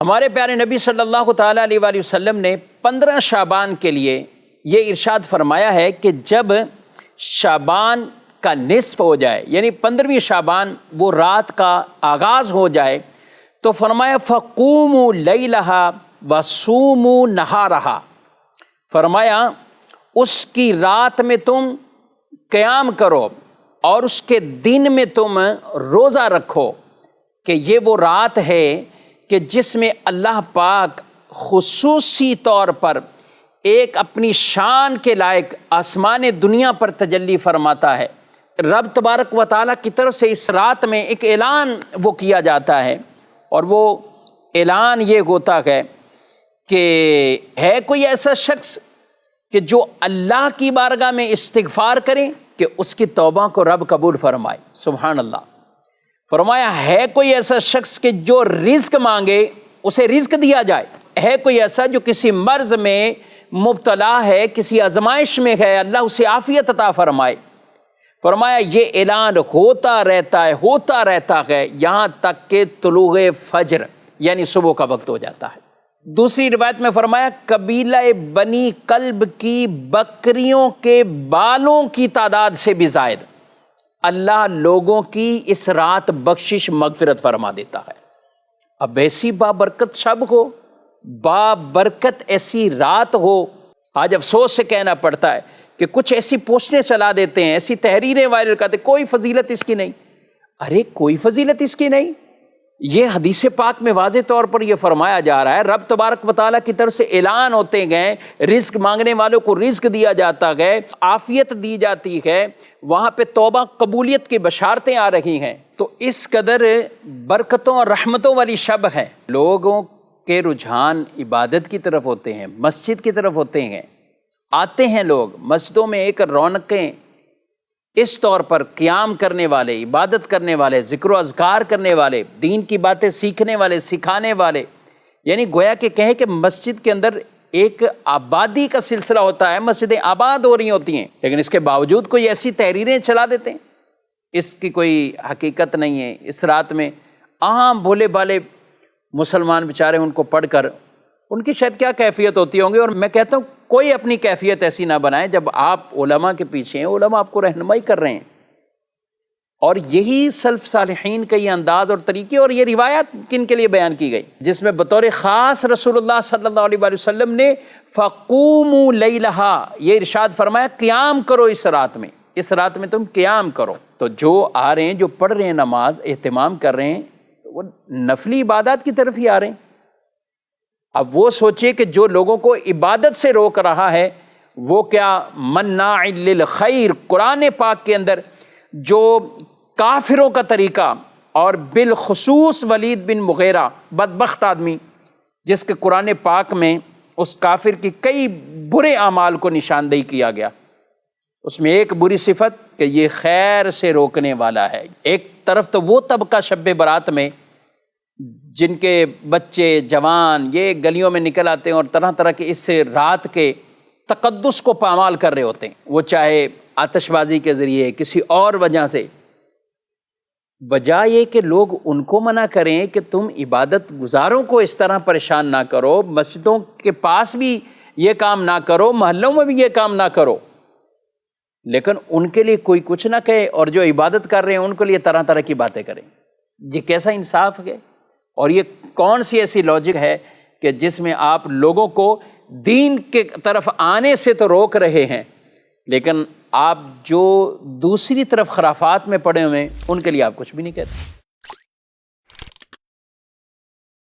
ہمارے پیارے نبی صلی اللہ تعالیٰ علیہ وآلہ وسلم نے 15 شعبان کے لیے یہ ارشاد فرمایا ہے کہ جب شعبان کا نصف ہو جائے، یعنی 15ویں شعبان وہ رات کا آغاز ہو جائے، تو فرمایا فَقُومُوا لَيْلَهَا وَصُومُوا نَهَارَهَا، فرمایا اس کی رات میں تم قیام کرو اور اس کے دن میں تم روزہ رکھو، کہ یہ وہ رات ہے کہ جس میں اللہ پاک خصوصی طور پر ایک اپنی شان کے لائق آسمان دنیا پر تجلی فرماتا ہے۔ رب تبارک و تعالیٰ کی طرف سے اس رات میں ایک اعلان وہ کیا جاتا ہے، اور وہ اعلان یہ ہوتا ہے کہ ہے کوئی ایسا شخص کہ جو اللہ کی بارگاہ میں استغفار کرے کہ اس کی توبہ کو رب قبول فرمائے۔ سبحان اللہ۔ فرمایا ہے کوئی ایسا شخص کہ جو رزق مانگے اسے رزق دیا جائے، ہے کوئی ایسا جو کسی مرض میں مبتلا ہے، کسی آزمائش میں ہے، اللہ اسے عافیت عطا فرمائے۔ فرمایا یہ اعلان ہوتا رہتا ہے یہاں تک کہ طلوع فجر یعنی صبح کا وقت ہو جاتا ہے۔ دوسری روایت میں فرمایا قبیلہ بنی کلب کی بکریوں کے بالوں کی تعداد سے بھی زائد اللہ لوگوں کی اس رات بخشش مغفرت فرما دیتا ہے۔ اب ایسی بابرکت شب ہو، بابرکت ایسی رات ہو، آج افسوس سے کہنا پڑتا ہے کہ کچھ ایسی پوسٹیں چلا دیتے ہیں، ایسی تحریریں وائرل کرتے ہیں، کوئی فضیلت اس کی نہیں۔ ارے کوئی فضیلت اس کی نہیں، یہ حدیث پاک میں واضح طور پر یہ فرمایا جا رہا ہے، رب تبارک و تعالیٰ کی طرف سے اعلان ہوتے گئے، رزق مانگنے والوں کو رزق دیا جاتا ہے، عافیت دی جاتی ہے، وہاں پہ توبہ قبولیت کی بشارتیں آ رہی ہیں۔ تو اس قدر برکتوں اور رحمتوں والی شب ہے، لوگوں کے رجحان عبادت کی طرف ہوتے ہیں، مسجد کی طرف ہوتے ہیں، آتے ہیں لوگ مسجدوں میں، ایک رونقیں اس طور پر قیام کرنے والے، عبادت کرنے والے، ذکر و اذکار کرنے والے، دین کی باتیں سیکھنے والے، سکھانے والے، یعنی گویا کہ کہیں کہ مسجد کے اندر ایک آبادی کا سلسلہ ہوتا ہے، مسجدیں آباد ہو رہی ہوتی ہیں، لیکن اس کے باوجود کوئی ایسی تحریریں چلا دیتے ہیں، اس کی کوئی حقیقت نہیں ہے۔ اس رات میں عام بھولے بھالے مسلمان بیچارے ان کو پڑھ کر ان کی شاید کیا کیفیت ہوتی ہوں گی، اور میں کہتا ہوں کوئی اپنی کیفیت ایسی نہ بنائے جب آپ علماء کے پیچھے ہیں، علماء آپ کو رہنمائی کر رہے ہیں، اور یہی سلف صالحین کا یہ انداز اور طریقے اور یہ روایت کن کے لیے بیان کی گئی، جس میں بطور خاص رسول اللہ صلی اللہ علیہ وآلہ وسلم نے فَقُومُوا لَيْلَهَا یہ ارشاد فرمایا قیام کرو اس رات میں تم قیام کرو۔ تو جو آ رہے ہیں، جو پڑھ رہے ہیں نماز، اہتمام کر رہے ہیں، تو وہ نفلی عبادات کی طرف ہی آ رہے ہیں۔ اب وہ سوچئے کہ جو لوگوں کو عبادت سے روک رہا ہے وہ کیا مناع للخیر، قرآن پاک کے اندر جو کافروں کا طریقہ، اور بالخصوص ولید بن مغیرہ بدبخت آدمی جس کے قرآن پاک میں اس کافر کی کئی برے اعمال کو نشاندہی کیا گیا، اس میں ایک بری صفت کہ یہ خیر سے روکنے والا ہے۔ ایک طرف تو وہ طبقہ شب برات میں جن کے بچے جوان یہ گلیوں میں نکل آتے ہیں اور طرح طرح کے اس رات کے تقدس کو پامال کر رہے ہوتے ہیں، وہ چاہے آتش بازی کے ذریعے کسی اور وجہ سے، بجائے کہ لوگ ان کو منع کریں کہ تم عبادت گزاروں کو اس طرح پریشان نہ کرو، مسجدوں کے پاس بھی یہ کام نہ کرو، محلوں میں بھی یہ کام نہ کرو، لیکن ان کے لیے کوئی کچھ نہ کہے، اور جو عبادت کر رہے ہیں ان کے لیے طرح طرح کی باتیں کریں۔ یہ کیسا انصاف ہے، اور یہ کون سی ایسی لاجک ہے کہ جس میں آپ لوگوں کو دین کے طرف آنے سے تو روک رہے ہیں، لیکن آپ جو دوسری طرف خرافات میں پڑے ہوئے ہیں ان کے لیے آپ کچھ بھی نہیں کہتے۔